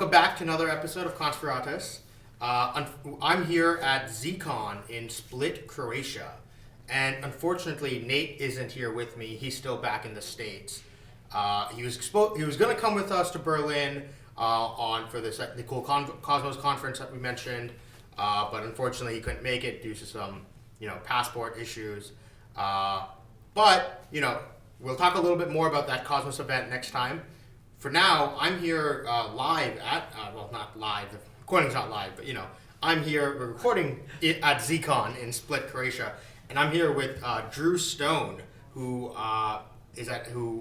welcome back to another episode of Conspiratus. I'm here at ZCon in Split, Croatia, and unfortunately Nate isn't here with me. He's still back in the States. He was going to come with us to Berlin for the cool Cosmos conference that we mentioned, but unfortunately he couldn't make it due to some passport issues. But we'll talk a little bit more about that Cosmos event next time. For now, I'm here live at, not live, the recording's not live, but I'm here, we're recording it at ZCon in Split, Croatia, and I'm here with Drew Stone, who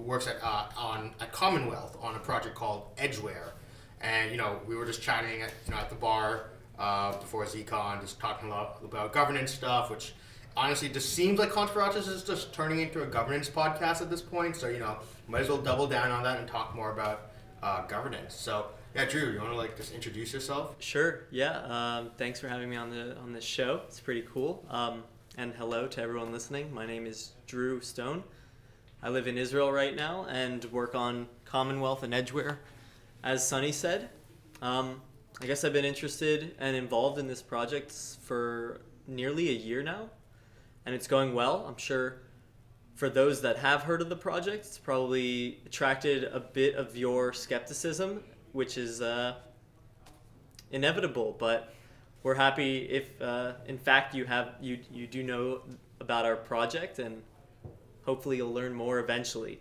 works at Commonwealth on a project called Edgeware. And we were just chatting at the bar before ZCon, just talking a lot about governance stuff, which honestly just seems like Conspiratus is just turning into a governance podcast at this point. So might as well double down on that and talk more about governance. So yeah, Drew, you want to just introduce yourself? Sure. Yeah. Thanks for having me on this show. It's pretty cool. And hello to everyone listening. My name is Drew Stone. I live in Israel right now and work on Commonwealth and Edgeware, as Sunny said. I guess I've been interested and involved in this project for nearly a year now, and it's going well. I'm sure for those that have heard of the project, it's probably attracted a bit of your skepticism, which is inevitable, but we're happy if in fact you do know about our project, and hopefully you'll learn more eventually.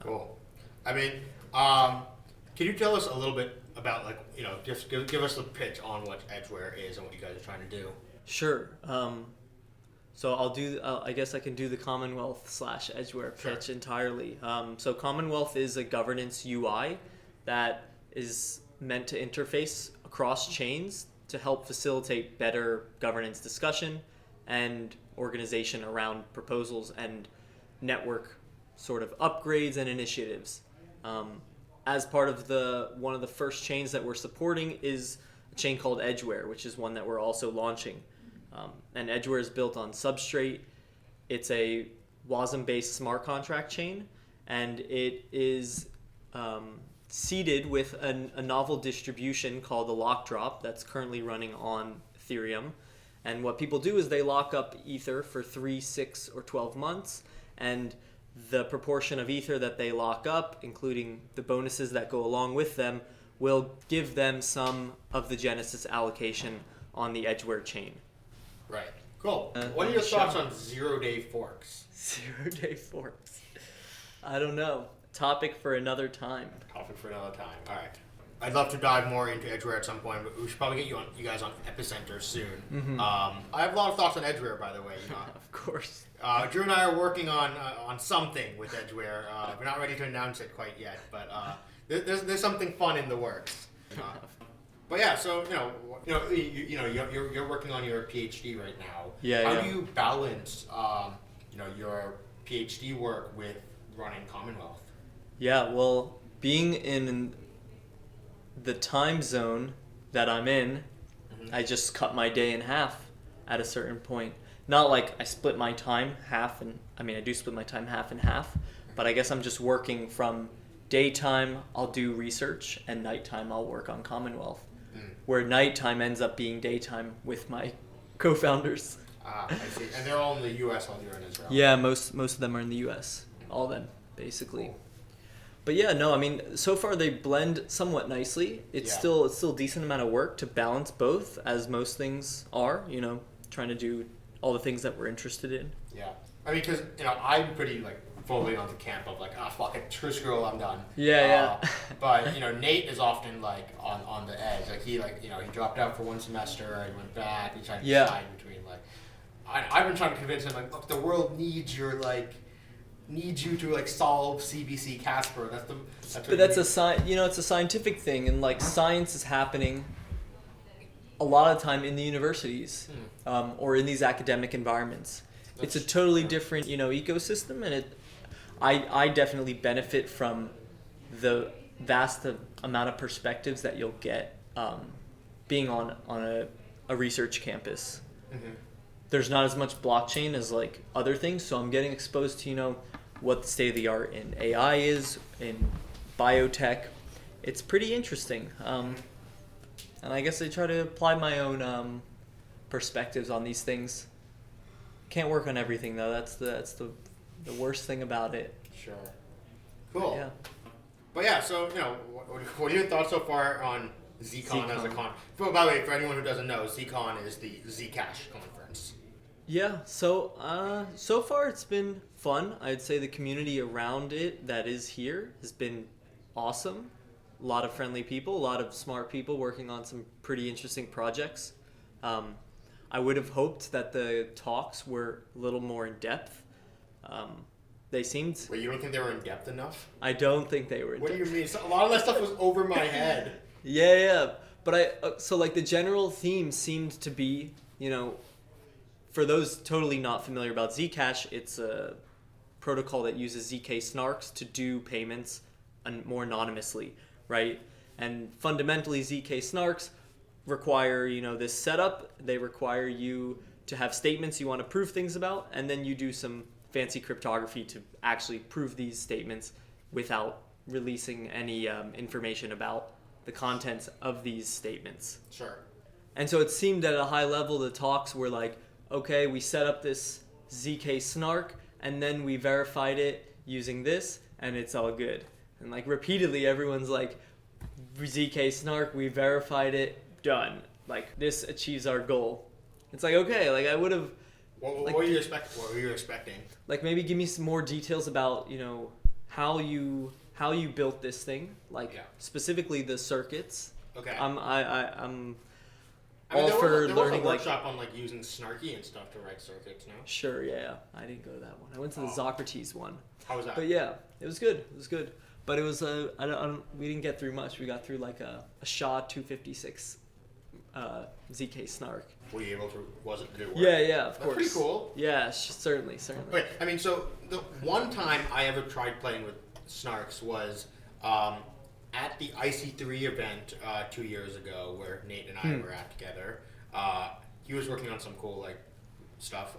Cool. I mean, can you tell us a little bit about just give us the pitch on what Edgeware is and what you guys are trying to do? Sure. So I guess I can do the Commonwealth / Edgeware pitch. Sure. Entirely. So Commonwealth is a governance UI that is meant to interface across chains to help facilitate better governance discussion and organization around proposals and network sort of upgrades and initiatives. As part of one of the first chains that we're supporting is a chain called Edgeware, which is one that we're also launching. And Edgeware is built on Substrate. It's a WASM-based smart contract chain, and it is seeded with a novel distribution called the lock drop that's currently running on Ethereum. And what people do is they lock up Ether for 3, 6, or 12 months, and the proportion of Ether that they lock up, including the bonuses that go along with them, will give them some of the Genesis allocation on the Edgeware chain. Right. Cool. What are your thoughts on zero-day forks? Zero-day forks. I don't know. Topic for another time. All right. I'd love to dive more into Edgeware at some point, but we should probably get you guys on Epicenter soon. Mm-hmm. I have a lot of thoughts on Edgeware, by the way. Of course. Drew and I are working on something with Edgeware. We're not ready to announce it quite yet, but there's something fun in the works. But yeah, so you're working on your PhD right now. Yeah. How do you balance your PhD work with running Commonwealth? Yeah, well, being in the time zone that I'm in, mm-hmm. I just cut my day in half at a certain point. Not like I split my time half, I do split my time half and half, but I guess I'm just working from daytime I'll do research and nighttime I'll work on Commonwealth. Where nighttime ends up being daytime with my co-founders. I see. And they're all in the U.S. while you're in Israel. Yeah, most of them are in the U.S. All of them, basically. Cool. But yeah, no, so far they blend somewhat nicely. It's still a decent amount of work to balance both, as most things are, trying to do all the things that we're interested in. Yeah. Because, I'm pretty, fully on the camp of fuck it, screw, I'm done. Yeah. But Nate is often on the edge. He dropped out for one semester, he went back, he tried to decide between I've been trying to convince him look, the world needs you to solve CBC Casper. That's a scientific thing, and science is happening a lot of the time in the universities or in these academic environments. It's a totally different ecosystem, and I definitely benefit from the vast amount of perspectives that you'll get being on a research campus. Mm-hmm. There's not as much blockchain as other things, so I'm getting exposed to what the state of the art in AI is, in biotech, it's pretty interesting. And I guess I try to apply my own perspectives on these things. Can't work on everything though. That's the worst thing about it. Sure. Cool. Yeah. But yeah, so what are your thoughts so far on Zcon as a con? By the way, for anyone who doesn't know, Zcon is the Zcash conference. Yeah. So so far it's been fun. I'd say the community around it that is here has been awesome. A lot of friendly people, a lot of smart people working on some pretty interesting projects. I would have hoped that the talks were a little more in depth. They seemed... Wait, you don't think they were in depth enough? I don't think they were in What depth. do you mean? So, a lot of that stuff was over my head. Yeah. But so like the general theme seemed to be, for those totally not familiar about Zcash, it's a protocol that uses ZK snarks to do payments more anonymously, right? And fundamentally, ZK snarks require, this setup. They require you to have statements you want to prove things about, and then you do some fancy cryptography to actually prove these statements without releasing any information about the contents of these statements. Sure. And so it seemed at a high level, the talks were like, okay, we set up this ZK snark, and then we verified it using this, and it's all good. And like repeatedly, everyone's like, ZK snark, we verified it, done. Like this achieves our goal. It's like, okay, like I would have... What were you expecting? Like maybe give me some more details about, how you built this thing, specifically the circuits. Okay. I'm there for was learning a workshop on using Snarky and stuff to write circuits. No. Sure, yeah. I didn't go to that one. I went to the Socrates one. How was that? But yeah, it was good. But it was we didn't get through much. We got through like a SHA-256 ZK snark. Were you able to? Did it work? Yeah, of course. Pretty cool. Yeah, certainly. Okay, so the one time I ever tried playing with snarks was at the IC3 event 2 years ago, where Nate and I were at together. He was working on some cool stuff,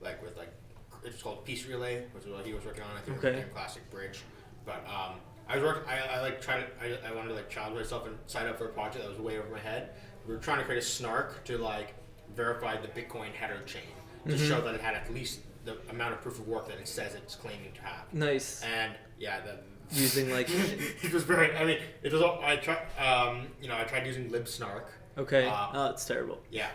with it's called Peace Relay, was what he was working on. I think it was a classic bridge. But I wanted to challenge myself and sign up for a project that was way over my head. We were trying to create a snark to verify the Bitcoin header chain to show that it had at least the amount of proof of work that it says it's claiming to have. Nice. And yeah, using it was very. I mean, it was. I tried. I tried using libsnark. Okay. It's terrible. Yeah.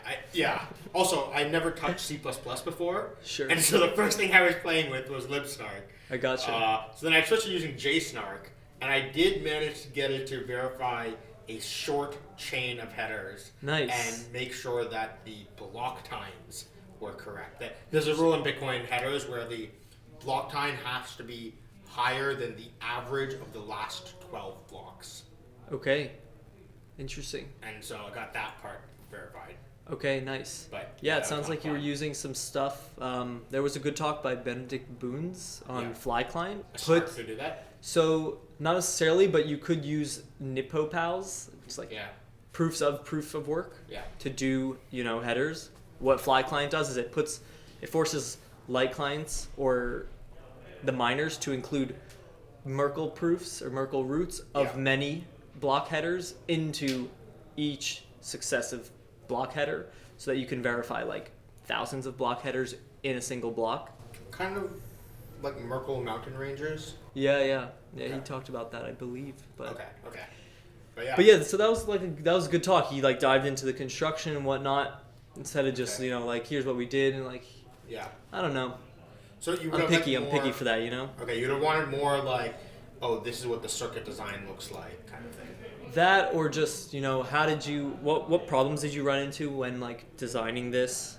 Also, I never touched C++ before. Sure. And so the first thing I was playing with was libsnark. I gotcha. So then I switched to using JSnark, and I did manage to get it to verify a short chain of headers. Nice. And make sure that the block times were correct. There's a rule in Bitcoin headers where the block time has to be higher than the average of the last 12 blocks. Okay. Interesting. And so I got that part verified. Okay, nice. But yeah, it sounds like you were using some stuff. There was a good talk by Benedict Boons on Fly Client. To do that? So not necessarily, but you could use NipoPals, just proof of work to do headers. What Fly Client does is it forces light clients or the miners to include Merkle proofs or Merkle roots of many block headers into each successive block header, so that you can verify thousands of block headers in a single block. Kind of like Merkle mountain ranges. Yeah. He talked about that, I believe. But okay. But yeah, so that was a good talk. He dived into the construction and whatnot instead of just here's what we did and I don't know. So you I'm picky for that, Okay, you'd have wanted more this is what the circuit design looks like, kind of thing. That, or just what problems did you run into when designing this?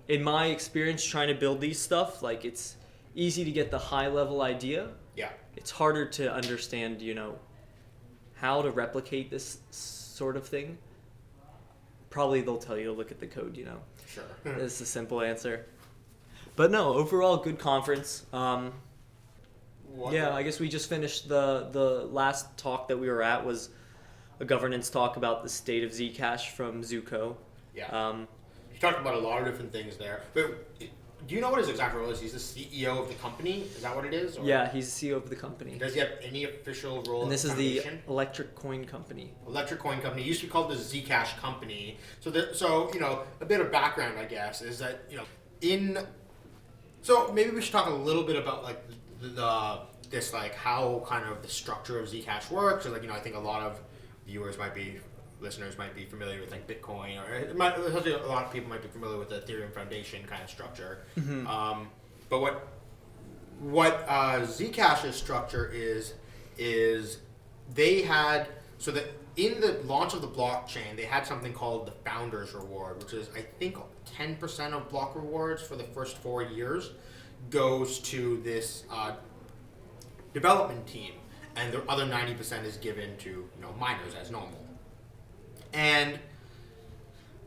In my experience, trying to build these stuff, it's easy to get the high level idea. Yeah. It's harder to understand, how to replicate this sort of thing. Probably they'll tell you to look at the code, Sure. It's a simple answer. But no, overall good conference. I guess we just finished the last talk that we were at was a governance talk about the state of Zcash from Zuko. Yeah. You talked about a lot of different things there. But do you know what his exact role is? He's the CEO of the company. Is that what it is? Or Yeah, he's the CEO of the company. does he have any official role? And this in is the the foundation? Electric Coin Company. Electric Coin Company. It used to be called the Zcash Company. So a bit of background, I guess, is that so maybe we should talk a little bit about like how kind of the structure of Zcash works. Or I think a lot of listeners might be familiar with like Bitcoin, or a lot of people might be familiar with the Ethereum Foundation kind of structure. Mm-hmm. But what Zcash's structure is they had so that in the launch of the blockchain they had something called the Founders Reward, which is I think 10% of block rewards for the first 4 years goes to this development team, and the other 90% is given to miners as normal. And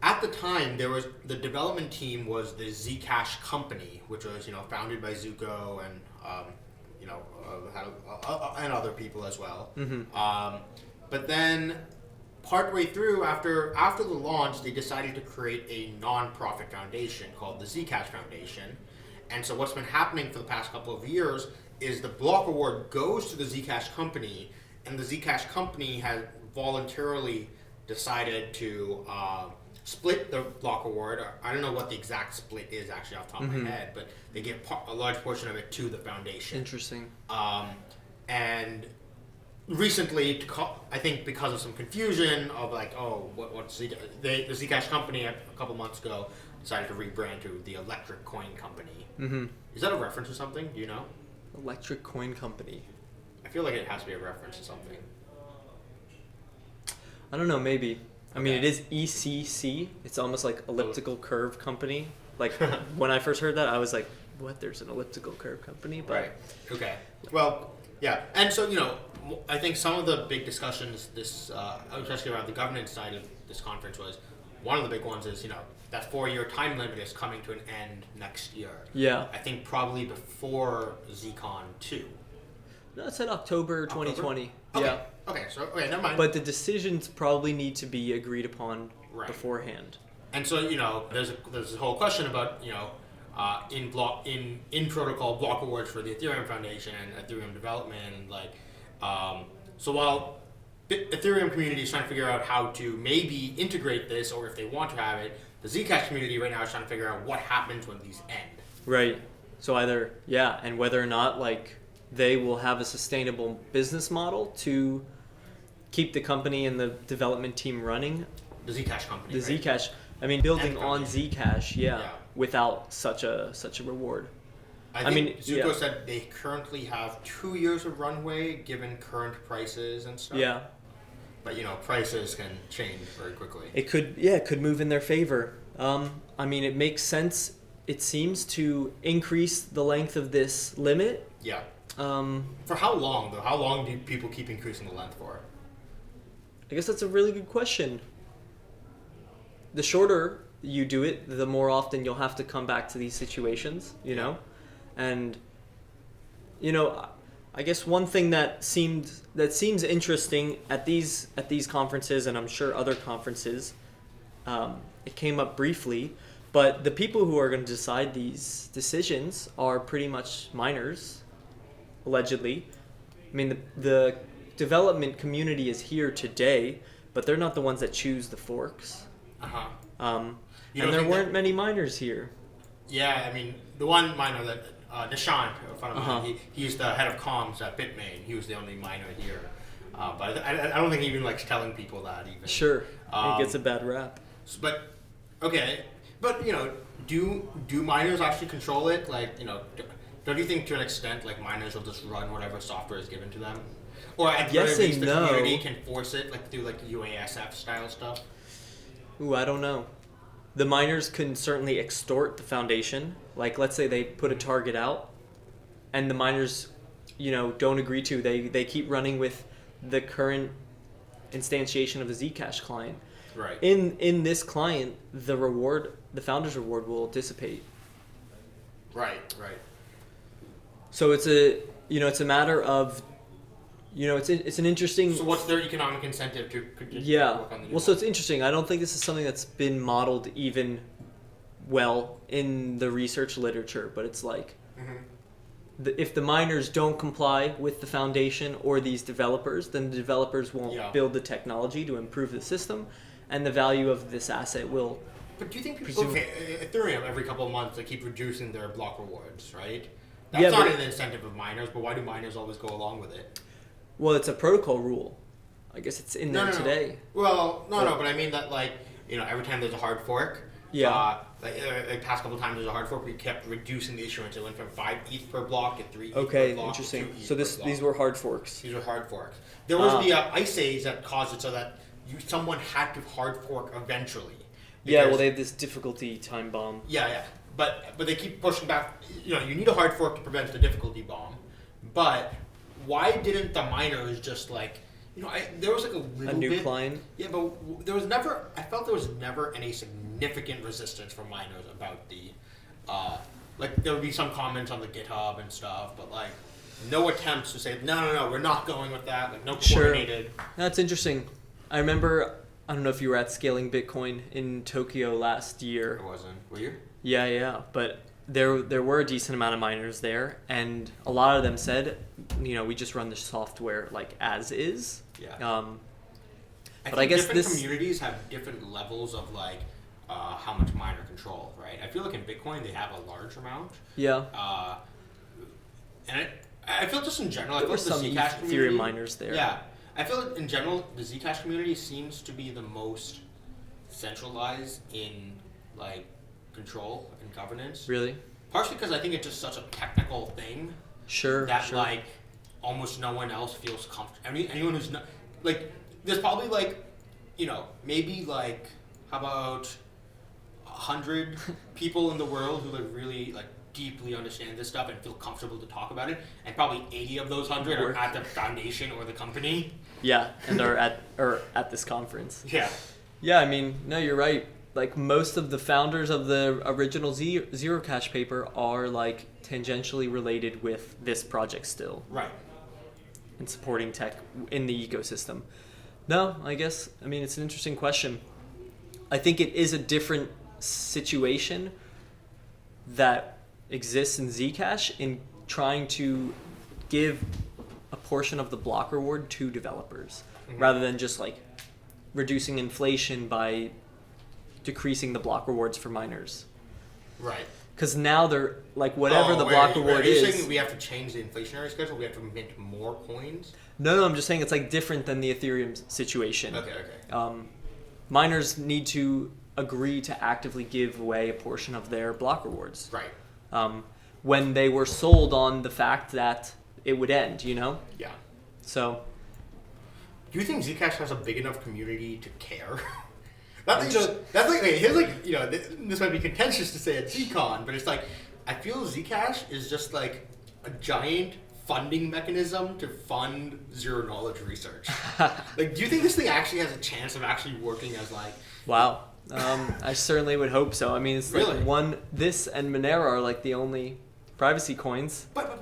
at the time, the development team was the Zcash Company, which was founded by Zuko and and other people as well. Mm-hmm. But then, partway through, after the launch, they decided to create a non-profit foundation called the Zcash Foundation. And so what's been happening for the past couple of years is the block reward goes to the Zcash Company, and the Zcash Company has voluntarily decided to split the block reward. I don't know what the exact split is actually off the top of my head, but they give a large portion of it to the foundation. Interesting. And recently, I think because of some confusion of what's the Zcash Company a couple months ago decided to rebrand to the Electric Coin Company. Mm-hmm. Is that a reference to something? Do you know? Electric Coin Company. I feel like it has to be a reference to something. I don't know, maybe. I mean, Okay. it is ECC. It's almost like elliptical curve company. Like, when I first heard that, I was like, what? There's an elliptical curve company? But Right. Okay. Well, yeah. And so, I think some of the big discussions especially around the governance side of this conference was, one of the big ones is, that 4-year time limit is coming to an end next year. yeah. I think probably before ZCon 2. No, it said October 2020. Okay. Yeah. Okay, never mind. But the decisions probably need to be agreed upon Right. beforehand. And so, there's this whole question about, in protocol block rewards for the Ethereum Foundation and Ethereum development, and so while the Ethereum community is trying to figure out how to maybe integrate this, or if they want to have it, the Zcash community right now is trying to figure out what happens when these end. Right. So and whether or not they will have a sustainable business model to keep the company and the development team running. The Zcash company. The right? Zcash. I mean, building And on foundation. Zcash, Yeah. without such a reward. I think Zuko said they currently have 2 years of runway given current prices and stuff. Yeah. But prices can change very quickly. It could move in their favor. I mean, it makes sense. It seems to increase the length of this limit. Yeah. Um, For how long though? How long do people keep increasing the length for? I guess that's a really good question. The shorter you do it, the more often you'll have to come back to these situations, And I guess one thing that seems interesting at these conferences, and I'm sure other conferences, it came up briefly, but the people who are going to decide these decisions are pretty much miners, allegedly. I mean, the development community is here today, but they're not the ones that choose the forks. Uh-huh. And don't there think weren't many miners here. Yeah, I mean, the one miner that Nishant, Uh-huh. he's the head of comms at Bitmain. He was the only miner here. But I don't think he even likes telling people that even. Sure, Um, it gets a bad rap. But do miners actually control it? Don't you think to an extent miners will just run whatever software is given to them? Or at Yes very least and the no. community can force it through UASF style stuff? Ooh, I don't know. The miners can certainly extort the foundation. Let's say they put a target out, and the miners, don't agree to. They keep running with the current instantiation of the Zcash client. Right. In this client, the founder's reward will dissipate. Right. So it's a matter of, it's an interesting. So what's their economic incentive to Yeah. work on the new Well, so one? it's interesting. I don't think this is something that's been modeled even well in the research literature, but it's like if the miners don't comply with the foundation or these developers, then the developers won't build the technology to improve the system, and the value of this asset will. But do you think people, Ethereum every couple of months they keep reducing their block rewards, right? That's not an incentive of miners, but why do miners always go along with it? Well, it's a protocol rule. I guess it's in there today. Well, but I mean that every time there's a hard fork, like past couple of times there's a hard fork, we kept reducing the issuance. It went from 5 ETH per block to 3 ETH per block. Interesting. To 2 ETH so per block. These were hard forks. These were hard forks. There was the ice age that caused it so that someone had to hard fork eventually. Yeah, well, they have this difficulty time bomb. Yeah. But they keep pushing back. You need a hard fork to prevent the difficulty bomb. But why didn't the miners just there was like a little new bit. Klein. Yeah, but there was never. I felt there was never any significant resistance from miners about the. There would be some comments on the GitHub and stuff, but no attempts to say no, we're not going with that. No coordinated. Sure. That's interesting. I remember. I don't know if you were at Scaling Bitcoin in Tokyo last year. I wasn't. Were you? Yeah. But there were a decent amount of miners there, and a lot of them said, we just run the software as is. Yeah. But I guess different communities have different levels of how much miner control, right? I feel like in Bitcoin they have a large amount. Yeah. And I feel just in general, there were some Ethereum miners there. Yeah. I feel like in general the Zcash community seems to be the most centralized in control and governance. Really? Partially because I think it's just such a technical thing. Sure. That almost no one else feels comfortable. I mean, anyone who's not there's probably maybe how about 100 people in the world who really deeply understand this stuff and feel comfortable to talk about it, and probably 80 of those 100 are at the foundation or the company. Yeah, and are at this conference. Yeah. Yeah, I mean, no, you're right. Most of the founders of the original Zero Cash paper are tangentially related with this project still. Right. And supporting tech in the ecosystem. No, I guess, it's an interesting question. I think it is a different situation that exists in Zcash in trying to give a portion of the block reward to developers rather than just reducing inflation by decreasing the block rewards for miners. Right. Because now they're whatever the block reward is. Are you saying we have to change the inflationary schedule? We have to mint more coins? No, I'm just saying it's different than the Ethereum situation. Okay. Miners need to agree to actively give away a portion of their block rewards. Right. When they were sold on the fact that it would end, Yeah. So. Do you think Zcash has a big enough community to care? This might be contentious to say at ZCon, but it's I feel Zcash is just a giant funding mechanism to fund zero knowledge research. Do you think this thing actually has a chance of actually working as Wow. I certainly would hope so. It's really? This and Monero are the only privacy coins. But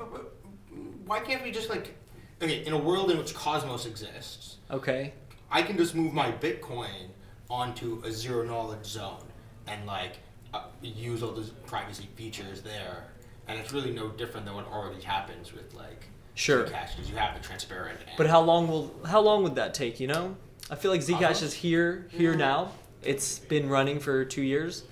why can't we just in a world in which Cosmos exists, okay, I can just move my Bitcoin onto a zero knowledge zone and use all those privacy features there, and it's really no different than what already happens with sure Zcash, because you have the transparent. But how long would that take? I feel like Zcash is here now. It's been running for 2 years.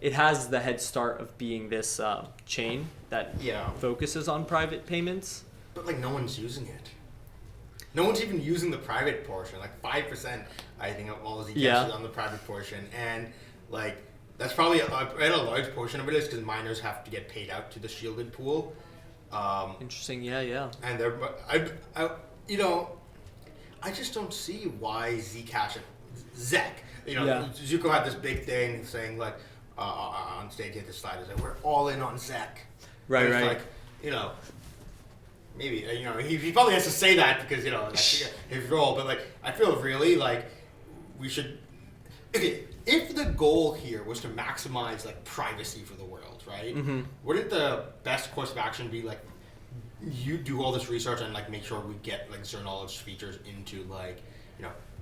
It has the head start of being this chain that focuses on private payments. But no one's using it. No one's even using the private portion. 5%, I think, of all Zcash is on the private portion, and that's probably a large portion of it is because miners have to get paid out to the shielded pool. Interesting. Yeah. And I just don't see why Zcash, Zec. Zuko had this big thing saying on stage at the slide, is we're all in on Zec. Right. Maybe he probably has to say that because his role, but I feel really we should. Okay, if the goal here was to maximize privacy for the world, right? Mm-hmm. Wouldn't the best course of action be you do all this research and make sure we get zero knowledge features into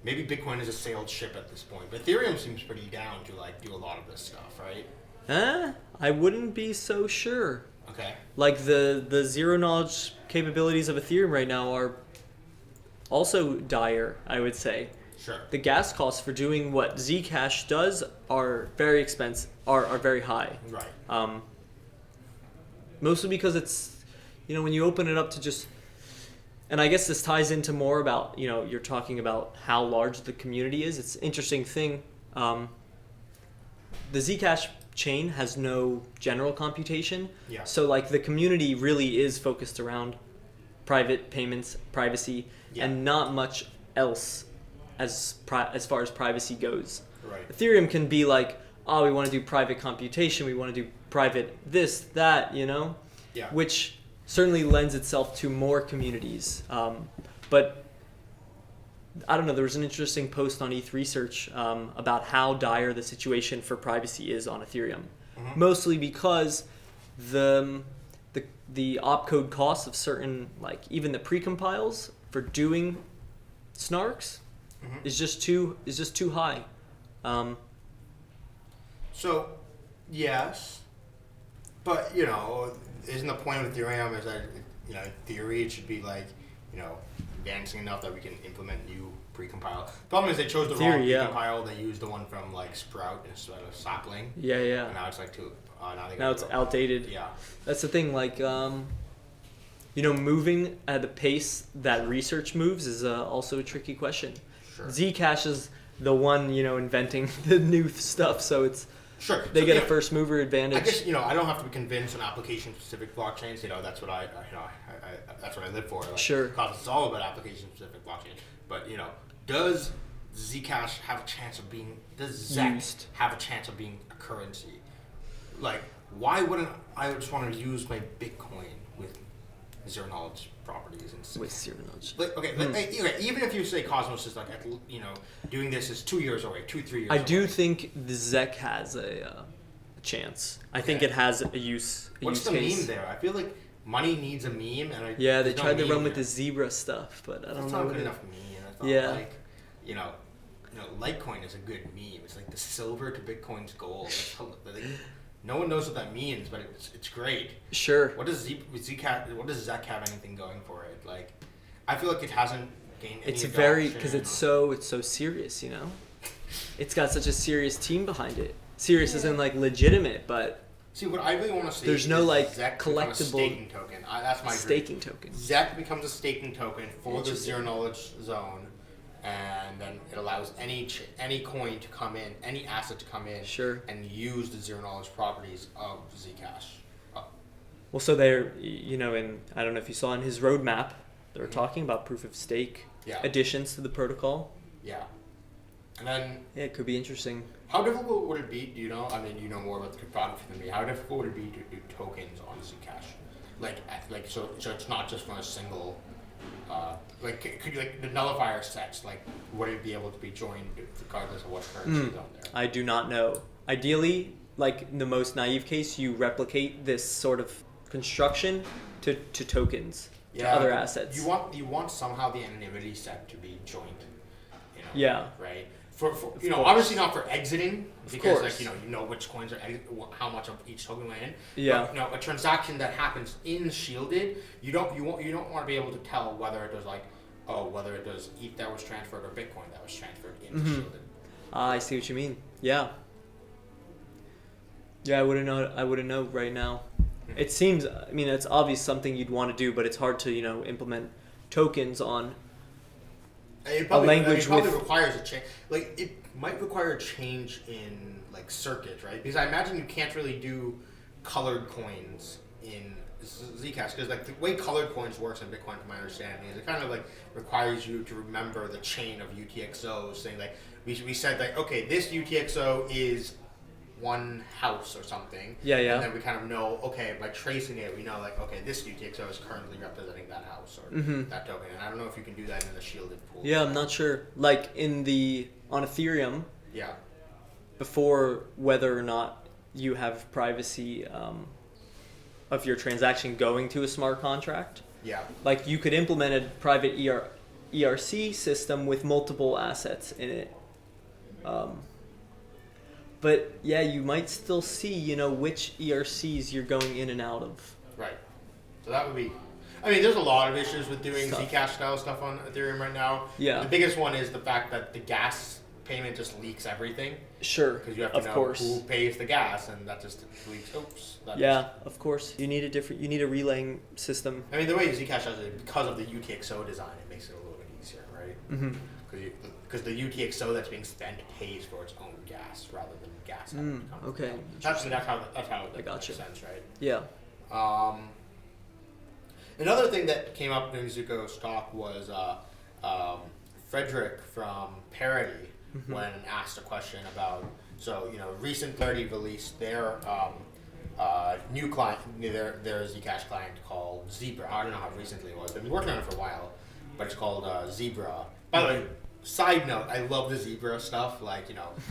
maybe Bitcoin is a sailed ship at this point, but Ethereum seems pretty down to like do a lot of this stuff, right? I wouldn't be so sure. Okay. Like the zero knowledge capabilities of Ethereum right now are also dire, I would say. Sure. The gas costs for doing what Zcash does are very expensive, are very high. Right. Mostly because it's, when you open it up to just, and I guess this ties into more about, you're talking about how large the community is. It's an interesting thing. The Zcash chain has no general computation. Yeah. So like the community really is focused around private payments, privacy, and not much else as far as privacy goes. Right. Ethereum can be like, oh, we want to do private computation, we want to do private this, that, Yeah. which certainly lends itself to more communities. But I don't know, there was an interesting post on ETH Research about how dire the situation for privacy is on Ethereum. Mm-hmm. Mostly because the opcode costs of certain, like even the precompiles for doing snarks is just too high. So, yes, but isn't the point of Ethereum is that in theory it should be like advancing enough that we can implement new precompile. Problem is they chose the wrong precompile. They used the one from like Sprout instead of Sapling. Yeah. And now it's like now it's outdated. Yeah. That's the thing. Like moving at the pace that research moves is also a tricky question. Sure. Zcash is the one inventing the new stuff, so it's sure they get a first mover advantage. I guess I don't have to be convinced on application specific blockchains. That's what I that's what I live for. Like, sure. Because it's all about application specific blockchains. But does Zcash have a chance of being? Does ZEC have a chance of being a currency? Like, why wouldn't I just want to use my Bitcoin with zero knowledge properties and with zero knowledge? Okay, even if you say Cosmos is like doing this is 2 years away, 2-3 years. I do think the ZEC has a chance. I think it has a use. What's the meme there? I feel like money needs a meme, and they tried to run with the zebra stuff, but I don't know. It's not a good enough meme. I thought Litecoin is a good meme. It's like the silver to Bitcoin's gold. No one knows what that means, but it's great. Sure. What does ZEC have anything going for it? Like, I feel like it hasn't gained any. It's very because it's so serious. It's got such a serious team behind it. Serious isn't like legitimate, but. See, what I really want to see there's no like ZEC collectible staking token. That's my staking token. ZEC becomes a staking token for the zero knowledge zone, and then it allows any coin to come in, any asset to come in, and use the zero knowledge properties of Zcash. Well, so they're and I don't know if you saw in his roadmap, they were talking about proof of stake additions to the protocol. Yeah, and then it could be interesting. How difficult would it be? Do you know? I mean, you know more about the cryptography than me. How difficult would it be to do tokens on Zcash? So it's not just from a single. Could you the nullifier sets? Would it be able to be joined regardless of what currency is on there? I do not know. Ideally, in the most naive case, you replicate this sort of construction to tokens, to other assets. You want somehow the anonymity set to be joined. Right. For obviously not for exiting because you know which coins are how much of each token went in. Yeah. But a transaction that happens in shielded, you don't want to be able to tell whether it was whether it was ETH that was transferred or Bitcoin that was transferred into shielded. I see what you mean. Yeah. Yeah, I wouldn't know right now. Mm-hmm. It seems. I mean, it's obvious something you'd want to do, but it's hard to implement tokens on. It probably requires a change. It might require a change in circuit, right? Because I imagine you can't really do colored coins in Zcash because the way colored coins works in Bitcoin, from my understanding, is it kind of requires you to remember the chain of UTXOs, saying we said okay, this UTXO is one house or something. Yeah. And then we kind of know, okay, by tracing it, we know okay, this UTXO is currently representing that house or that token. And I don't know if you can do that in the shielded pool. Yeah, I'm not sure. On Ethereum. Yeah. Before whether or not you have privacy of your transaction going to a smart contract. Yeah. You could implement a private ERC system with multiple assets in it. But yeah, you might still see, which ERCs you're going in and out of. Right. So that would be. I mean, there's a lot of issues with doing Stuff. Zcash style stuff on Ethereum right now. Yeah. The biggest one is the fact that the gas payment just leaks everything. Sure. Because you have to know who pays the gas, and that just leaks. Oops. Of course. You need a relaying system. I mean, the way Zcash does it, because of the UTXO design, it makes it a little bit easier, right? Mm-hmm. Because the UTXO that's being spent pays for its own gas rather than gas. Okay. That's how it gotcha. makes sense, right? Yeah. Another thing that came up during Zuko's talk was Frederick from Parity when asked a question about recent Parity released their new client, their Zcash client called Zebra. I don't know how recently it was. They've been working on it for a while, but it's called Zebra. By the way, side note, I love the Zebra stuff. Like,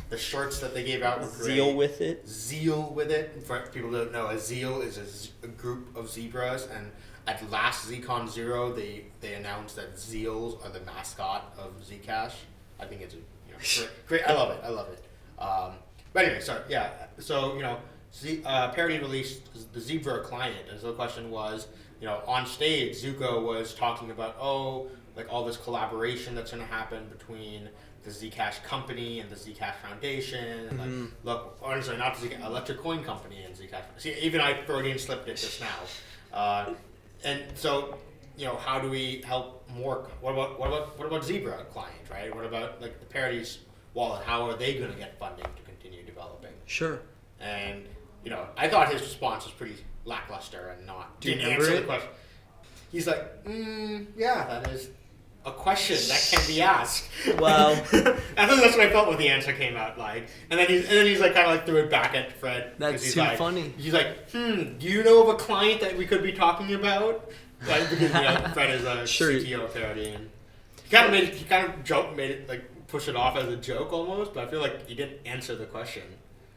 the shirts that they gave out were great. Zeal with it. For people who don't know, a zeal is a group of zebras, and at last ZCon 0, they announced that Zeals are the mascot of Zcash. I think it's great. I love it. But anyway, sorry. Yeah. So Parity released the Zebra client, and so the question was, on stage, Zuko was talking about all this collaboration that's going to happen between the Zcash company and the Zcash Foundation, and honestly, not the Electric Coin Company and Zcash. See, even I Freudian slipped it just now. And so, how do we help more? What about Zebra client, right? What about the Parity's wallet? How are they going to get funding to continue developing? Sure. And I thought his response was pretty lackluster and didn't answer the question. He's like, yeah, that is a question that can be asked. Wow. I think that's what I felt when the answer came out like. And then he's like kind of threw it back at Fred. That's too funny. He's like, do you know of a client that we could be talking about? Like, because Fred is a CTO of Parity, and he kind of made it push it off as a joke almost, but I feel like he didn't answer the question.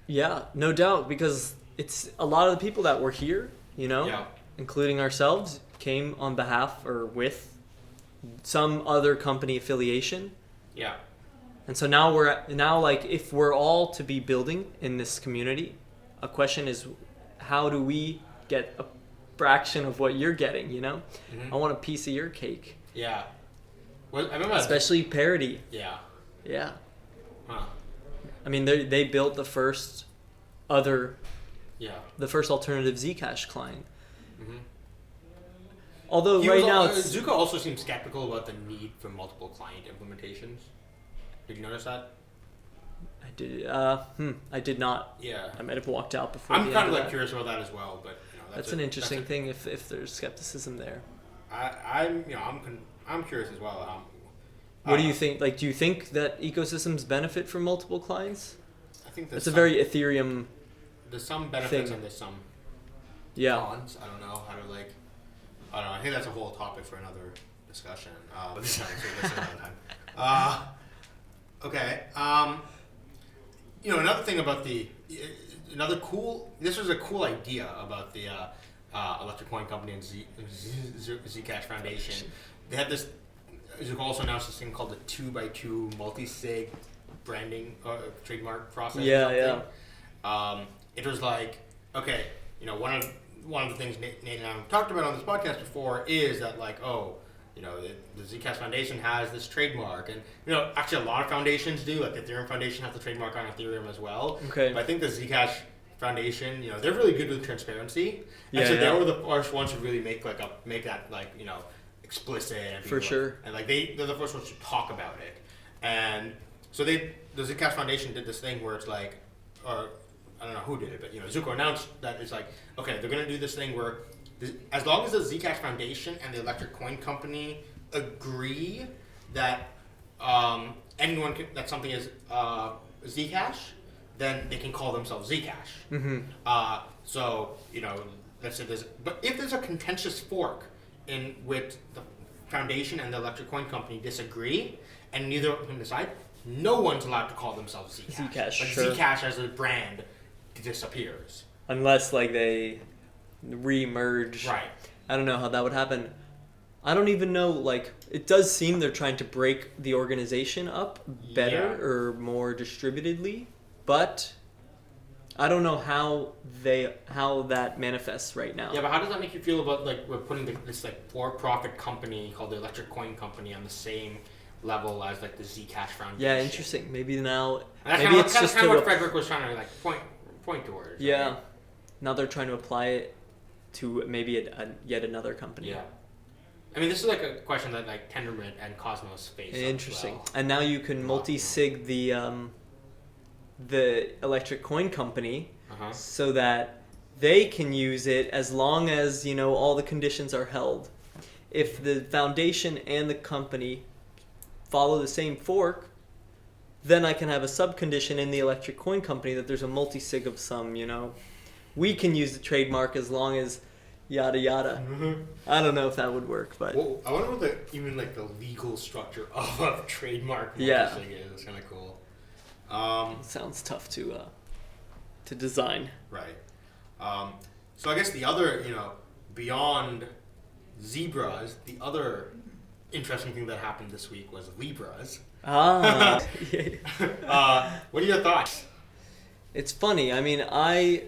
Yeah, no doubt, because it's a lot of the people that were here, including ourselves, came on behalf or with some other company affiliation. Yeah. And so now if we're all to be building in this community, a question is, how do we get a fraction of what you're getting, I want a piece of your cake. Yeah. Well, I remember especially Parity. Yeah. Yeah. Huh. I mean, they built the first alternative Zcash client. Mm-hmm. Although Zuko also seems skeptical about the need for multiple client implementations. Did you notice that? I did. I did not. Yeah. I might have walked out before. I'm kind of curious about that as well, but that's an interesting thing if there's skepticism there. I'm curious as well. What do you think? Do you think that ecosystems benefit from multiple clients? I think that's a very Ethereum. There's some benefits and there's some cons. I don't know how to I think that's a whole topic for another discussion. But this is another time. Okay. Another thing about this was a cool idea about the Electric Coin Company and Zcash Foundation. They had this. Zuko also announced this thing called the 2x2 multi-sig branding trademark process. Yeah. It was one of the things Nate and I have talked about on this podcast before is that the Zcash Foundation has this trademark, and actually a lot of foundations do. Like the Ethereum Foundation has the trademark on Ethereum as well. Okay. But I think the Zcash Foundation, they're really good with transparency. And so they were the first ones to really make that explicit. And for sure. And they're the first ones to talk about it. And so the Zcash Foundation did this thing where it's I don't know who did it, but Zuko announced that it's okay, they're gonna do this thing where as long as the Zcash Foundation and the Electric Coin Company agree that that something is Zcash, then they can call themselves Zcash. Mm-hmm. So let's say but if there's a contentious fork in which the Foundation and the Electric Coin Company disagree, and neither of them decide, no one's allowed to call themselves Zcash. Sure. Zcash as a brand disappears unless they re-merge. Right. I don't know how that would happen. I don't even know, like, it does seem they're trying to break the organization up better or more distributedly, but I don't know how that manifests right now. Yeah, but how does that make you feel about, like, we're putting this, like, for-profit company called the Electric Coin Company on the same level as, like, the Zcash Foundation? Yeah, interesting. Maybe now... And maybe it's just kind of what Frederick was trying to, like, point towards. Yeah. Right? Now they're trying to apply it to maybe yet another company. Yeah. I mean, this is like a question that like Tendermint and Cosmos face. Interesting. Well. And now you can multi-sig the Electric Coin Company so that they can use it as long as, you know, all the conditions are held. If the foundation and the company follow the same fork, then I can have a subcondition in the Electric Coin Company that there's a multi-sig of some, you know. We can use the trademark as long as yada yada. I don't know if that would work, but well, I wonder what even like the legal structure of a trademark yeah is. It's kind of cool. Sounds tough to design. Right. So I guess the other, you know, beyond zebras, the other interesting thing that happened this week was Libras. What are your thoughts? It's funny. I mean, I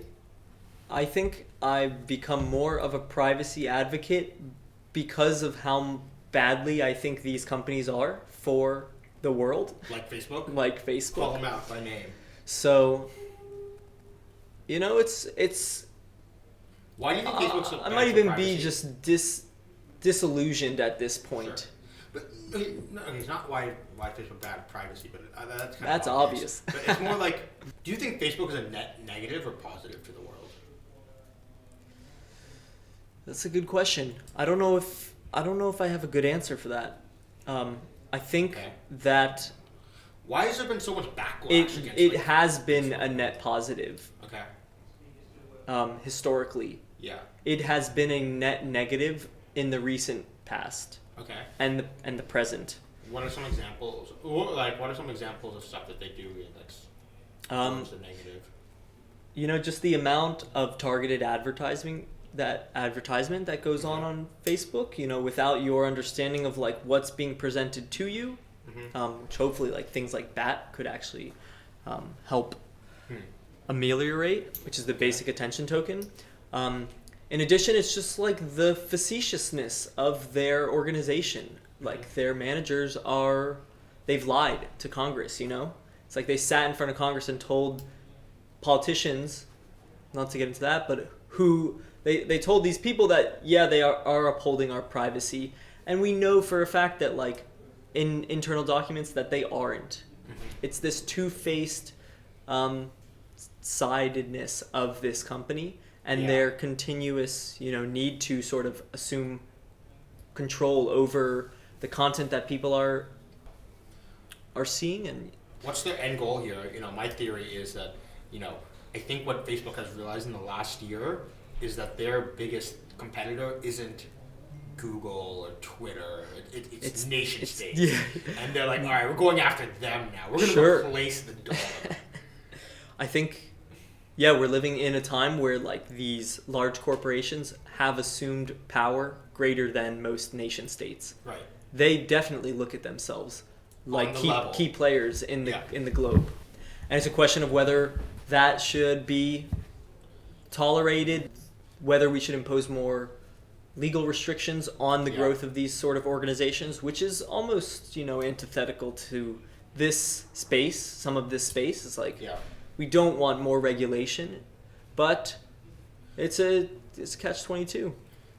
think I've become more of a privacy advocate because of how badly I think these companies are for the world. Like Facebook? Like Facebook. Call them out by name. So, you know, it's why do you think Facebook's so bad I might even for be privacy? just disillusioned at this point. Sure. But no, it's not why Facebook bad at privacy, but that's obvious. But it's more like, do you think Facebook is a net negative or positive to the world? That's a good question. I don't know if I have a good answer for that. I think that why has there been so much backlash against it has been a net positive. Okay. Historically. Yeah. It has been a net negative in the recent past. Okay. And the present. What are some examples? Like, what are some examples of stuff that they do that's towards the negative? You know, just the amount of targeted advertisement that goes on Facebook, you know, without your understanding of like what's being presented to you, which hopefully like things like that could actually help ameliorate, which is the basic attention token. In addition, it's just like the facetiousness of their organization. Like their managers they've lied to Congress, you know? It's like they sat in front of Congress and told politicians, not to get into that, but they told these people that, yeah, they are upholding our privacy. And we know for a fact that, like, in internal documents that they aren't. It's this two-faced sidedness of this company and their continuous, you know, need to sort of assume control over the content that people are seeing. And what's their end goal here? You know, my theory is that, you know, I think what Facebook has realized in the last year is that their biggest competitor isn't Google or Twitter. It's nation states. Yeah. And they're like, all right, we're going after them now. We're going to replace the dollar. I think, yeah, we're living in a time where like these large corporations have assumed power greater than most nation states. Right. They definitely look at themselves like key players in the globe. And it's a question of whether that should be tolerated, whether we should impose more legal restrictions on the growth of these sort of organizations, which is almost, you know, antithetical to this space. Some of this space is like, we don't want more regulation, but it's a catch-22.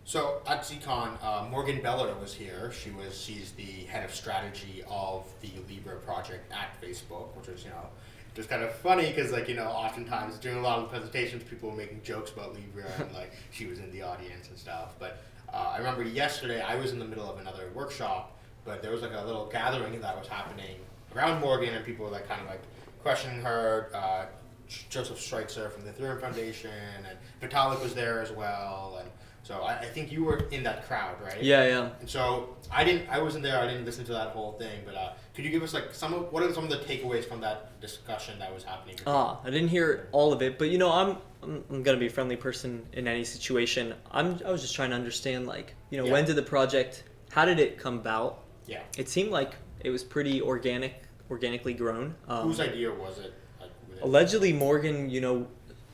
So at ZCon, Morgan Beller was here. She's the head of strategy of the Libra project at Facebook, which was, you know, just kind of funny because, like, you know, oftentimes during a lot of the presentations, people were making jokes about Libra and, like, she was in the audience and stuff. But I remember yesterday I was in the middle of another workshop, but there was, like, a little gathering that was happening around Morgan, and people were, like, kind of, like, questioning her. Joseph Schweitzer from the Ethereum Foundation, and Vitalik was there as well. And so I think you were in that crowd, right? Yeah. And so I wasn't there. I didn't listen to that whole thing. But could you give us like what are some of the takeaways from that discussion that was happening? I didn't hear all of it, but you know, I'm gonna be a friendly person in any situation. I was just trying to understand, like, you know, when did the project how did it come about? Yeah. It seemed like it was pretty organically grown. Whose idea was it? Like, Allegedly, Morgan,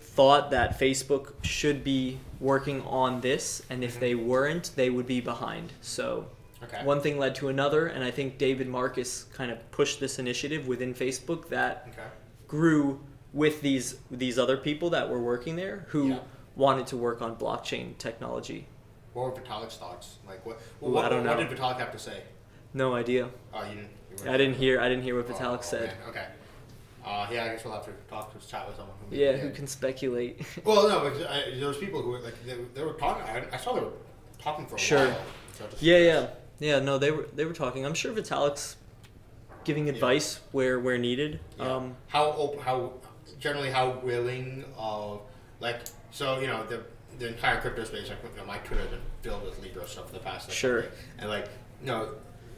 thought that Facebook should be working on this, and if they weren't, they would be behind. So one thing led to another, and I think David Marcus kind of pushed this initiative within Facebook that grew with these other people that were working there who wanted to work on blockchain technology. What were Vitalik's thoughts? Like what I don't know. What did Vitalik have to say? No idea. Oh, you didn't. I didn't hear what Vitalik said. Man. Okay. Yeah, I guess we'll have to chat with someone. Who can speculate? Well, no, because there was people who were like they were talking. I saw they were talking for a while. So Yeah. No, they were talking. I'm sure Vitalik's giving advice where needed. Yeah. How generally how willing the entire crypto space, like my Twitter has been filled with Libra stuff for the past and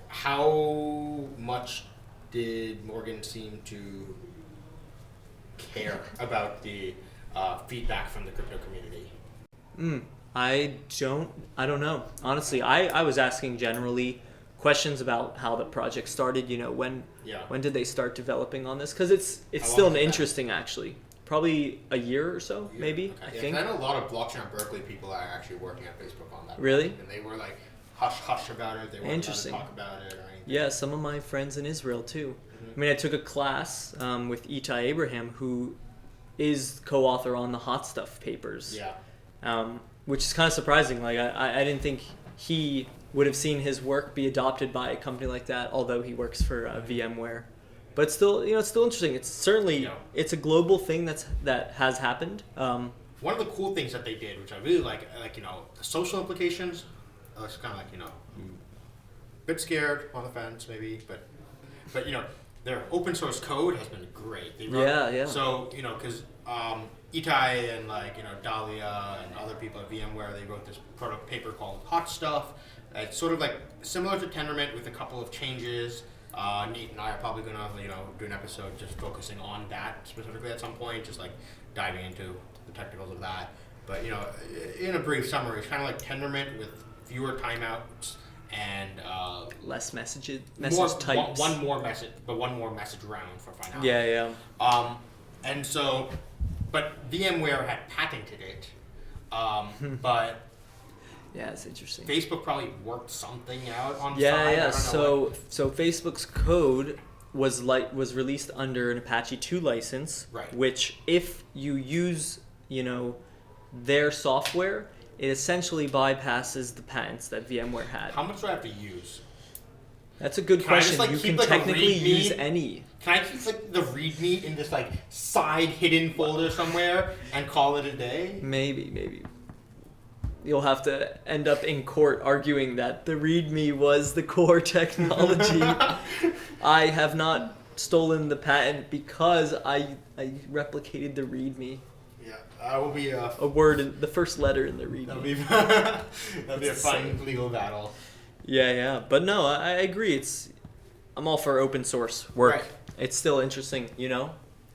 how much did Morgan seem to care about the feedback from the crypto community? I don't know. Honestly, I was asking generally questions about how the project started. When did they start developing on this? Because it's still interesting actually. Probably a year or so, maybe. Okay. I think. I know a lot of blockchain at Berkeley people are actually working at Facebook on that. Really? Project, and they were like hush about it. They weren't allowed to talk about it or anything. Yeah, some of my friends in Israel too. I mean, I took a class with Itai Abraham, who is co-author on the Hot Stuff papers. Yeah. Which is kind of surprising. Like I didn't think he would have seen his work be adopted by a company like that, although he works for VMware. But it's still, it's still interesting. It's certainly, it's a global thing that has happened. One of the cool things that they did, which I really like the social implications. It's kind of like a bit scared on the fence maybe, but their open source code has been great. They wrote, So because Itai and Dahlia and other people at VMware, they wrote this paper called Hot Stuff. It's sort of like similar to Tendermint with a couple of changes. Nate and I are probably gonna do an episode just focusing on that specifically at some point, just like diving into the technicals of that. But in a brief summary, it's kind of like Tendermint with fewer timeouts and less message types. One more message round for finality. Yeah. And so, but VMware had patented it, but. Yeah, it's interesting. Facebook probably worked something out on the side. Yeah. So Facebook's code was released under an Apache 2 license, right? Which, if you use their software, it essentially bypasses the patents that VMware had. How much do I have to use? That's a good question. You can technically use any. Can I keep the README in this side hidden folder somewhere and call it a day? Maybe. You'll have to end up in court arguing that the README was the core technology. I have not stolen the patent because I replicated the README. Yeah, I will be a word, the first letter in the README. That'll be a fun legal battle. Yeah. But no, I agree. I'm all for open source work. Right. It's still interesting, Yeah,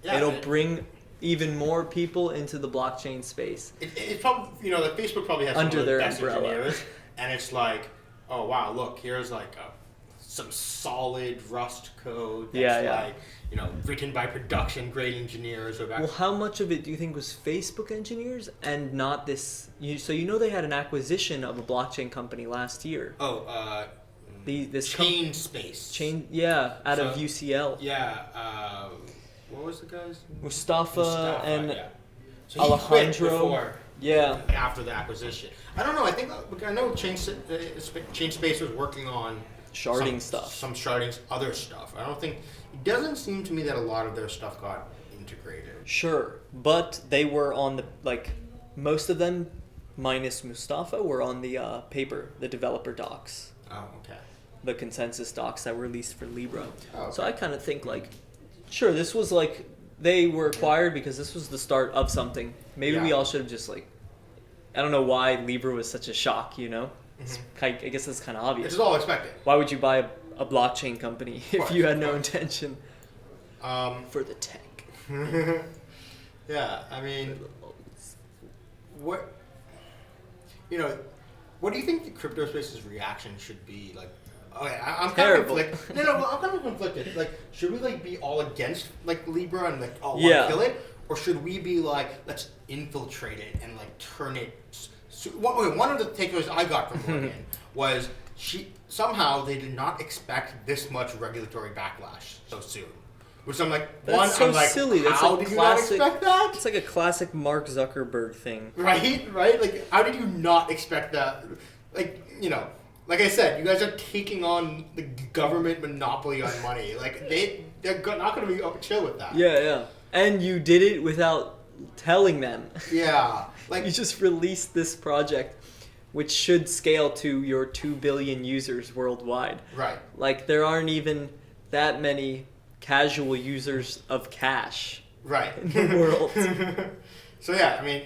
it'll bring even more people into the blockchain space. It's probably, Facebook probably has under some of their the best umbrella. engineers, and it's like, oh wow, look, here's some solid Rust code that's written by production grade engineers. Well, how much of it do you think was Facebook engineers and not this? So they had an acquisition of a blockchain company last year. Oh, this Chain Space. Out of UCL. Yeah. What was the guy's name? Mustafa and so Alejandro. After the acquisition. I don't know. I know Chain Space was working on sharding stuff. Some sharding, other stuff. It doesn't seem to me that a lot of their stuff got integrated. Sure, but they were on most of them, minus Mustafa, were on the paper, the developer docs. Oh, okay. The consensus docs that were released for Libra. Oh, okay. So I kind of think sure, this was they were acquired because this was the start of something. Maybe we all should have just I don't know why Libra was such a shock, I guess that's kind of obvious. It's all expected. Why would you buy a blockchain company if you had no intention for the tech? Yeah, I mean, what What do you think the crypto space's reaction should be? Like, okay, I'm kind Terrible. of conflicted. No, I'm kind of conflicted. Like, should we like be all against like Libra and like all Yeah. want to kill it, or should we be like, let's infiltrate it and like turn it? One of the takeaways I got from Morgan was somehow they did not expect this much regulatory backlash so soon. Which I'm like, That's so I'm like, silly. That's how like did you not classic- expect that? It's like a classic Mark Zuckerberg thing. Right? Like, how did you not expect that? Like, like I said, you guys are taking on the government monopoly on money. Like, they're not going to be chill with that. Yeah. And you did it without telling them. Yeah. Like, You just released this project, which should scale to your 2 billion users worldwide. right. Like, there aren't even that many casual users of cash Right. in the world. So, yeah, I mean,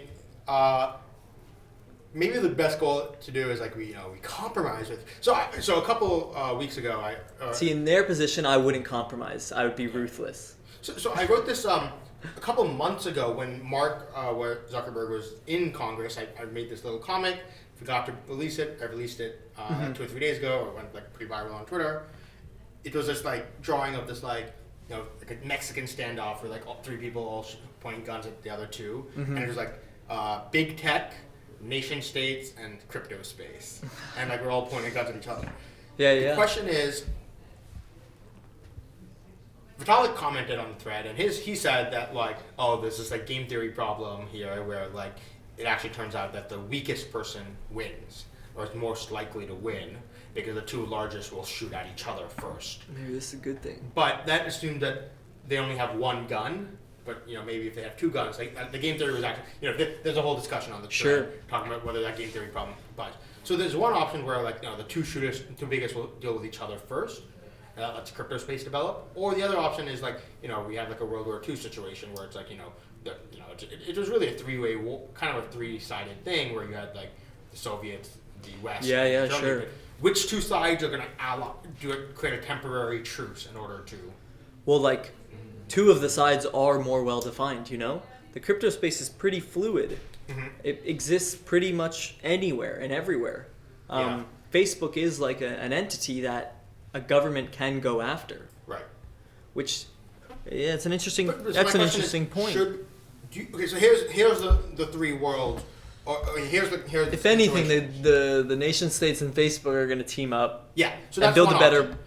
maybe the best goal to do is like we compromise with. So a couple weeks ago, See, in their position, I wouldn't compromise. I would be ruthless. So I wrote this a couple months ago when Mark Zuckerberg was in Congress. I made this little comic. Forgot to release it. I released it 2 or 3 days ago. It went like pretty viral on Twitter. It was this like drawing of this like like a Mexican standoff where like all 3 people all pointing guns at the other 2, and it was like big tech, nation states, and crypto space, and like we're all pointing guns at each other. The question is, Vitalik commented on the thread, and he said that like, oh, there's this like game theory problem here where like it actually turns out that the weakest person wins, or is most likely to win, because the 2 largest will shoot at each other first. Maybe this is a good thing. But that assumed that they only have 1 gun. But maybe if they have 2 guns, like the game theory was actually there's a whole discussion on the thread talking about whether that game theory problem applies. So there's one option where like the 2 biggest will deal with each other first, and that lets crypto space develop. Or the other option is like we have like a World War II situation where it's like it was really a 3-way kind of a 3-sided thing where you had like the Soviets, the West, Yeah, and Germany. sure. But which 2 sides are going to create a temporary truce in order to? Well, like, 2 of the sides are more well defined. The crypto space is pretty fluid. It exists pretty much anywhere and everywhere. Facebook is like an entity that a government can go after. Right. Which, it's an interesting. But That's my an question is, interesting point. Okay, so here's the 3 worlds. Here's If anything, the nation states and Facebook are going to team up. Yeah, so and that's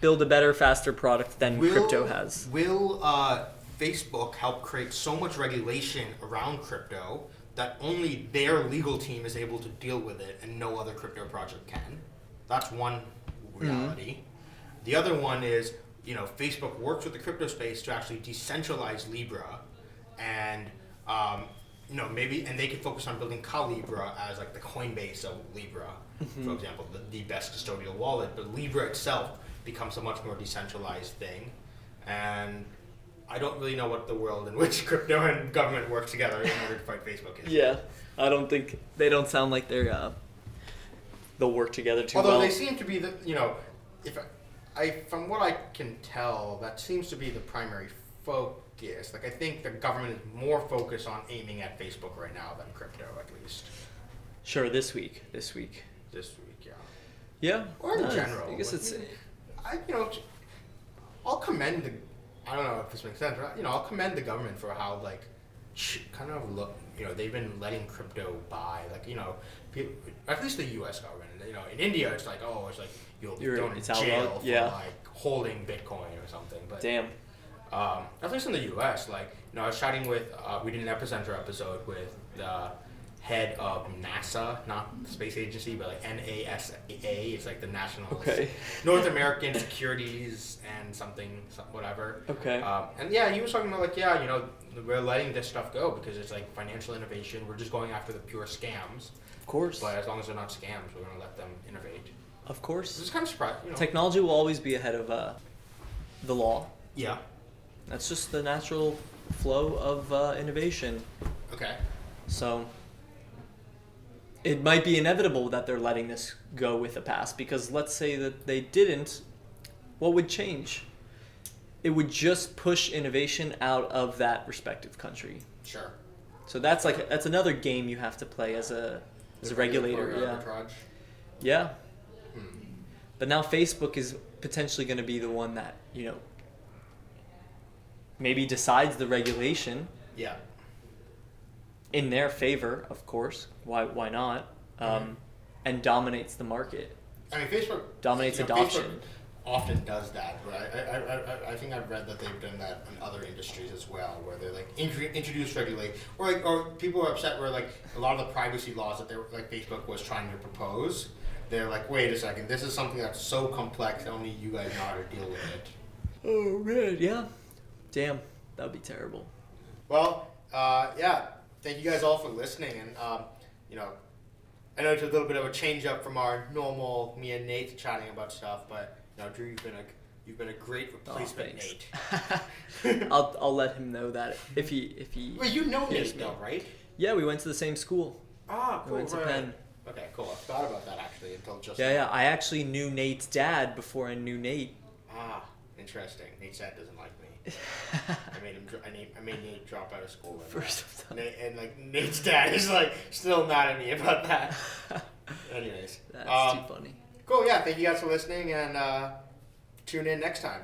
build a better, faster product than crypto has. Will Facebook help create so much regulation around crypto that only their legal team is able to deal with it and no other crypto project can? That's one reality. The other one is, Facebook works with the crypto space to actually decentralize Libra, and maybe, and they could focus on building Calibra as like the Coinbase of Libra, for example, the best custodial wallet. But Libra itself becomes a much more decentralized thing, and I don't really know what the world in which crypto and government work together in order to fight Facebook is. Yeah, I don't think they don't sound like they'll work together too well. Although they seem to be from what I can tell, that seems to be the primary focus. Like I think the government is more focused on aiming at Facebook right now than crypto, at least. Sure, this week. This week, yeah. Yeah. Or in general. I guess it's. I'll commend the. I don't know if this makes sense. But, I'll commend the government for how kind of look. They've been letting crypto buy. At least the U.S. government. In India, it's like you'll be thrown in jail for holding Bitcoin or something. But damn. At least in the U.S., I was chatting with. We did an Epicenter episode with the head of NASA, not the space agency, but NASA. It's like the National North American Securities and whatever. Okay. And he was talking about we're letting this stuff go because it's like financial innovation. We're just going after the pure scams. Of course. But as long as they're not scams, we're going to let them innovate. Of course. It's kind of surprising. Technology will always be ahead of the law. Yeah. That's just the natural flow of innovation. Okay. So it might be inevitable that they're letting this go with the pass, because let's say that they didn't, what would change? It would just push innovation out of that respective country. Sure. So that's another game you have to play as a regulator. Yeah. Arbitrage. Yeah. But now Facebook is potentially going to be the one that, maybe decides the regulation. Yeah. In their favor, of course. Why not? And dominates the market. I mean, Facebook dominates adoption. Facebook often does that, but I think I've read that they've done that in other industries as well, where they like introduce regulate, or people are upset where like a lot of the privacy laws that they were, like Facebook was trying to propose. They're like, wait a second, this is something that's so complex, only you guys know how to deal with it. Oh man, yeah. Damn, that would be terrible. Well, yeah. Thank you guys all for listening, and I know it's a little bit of a change up from our normal me and Nate chatting about stuff, but Drew, you've been a great replacement, Nate. I'll let him know that if he. Well, you know Nate, though, right? Yeah, we went to the same school. Ah, cool. We went to Penn. Okay, cool. I forgot about that actually until just. Yeah. I actually knew Nate's dad before I knew Nate. Ah, interesting. Nate's dad doesn't like me. I made Nate drop out of school. First time. Nate's dad is like still mad at me about that. Anyways, that's too funny. Cool. Yeah. Thank you guys for listening, and tune in next time.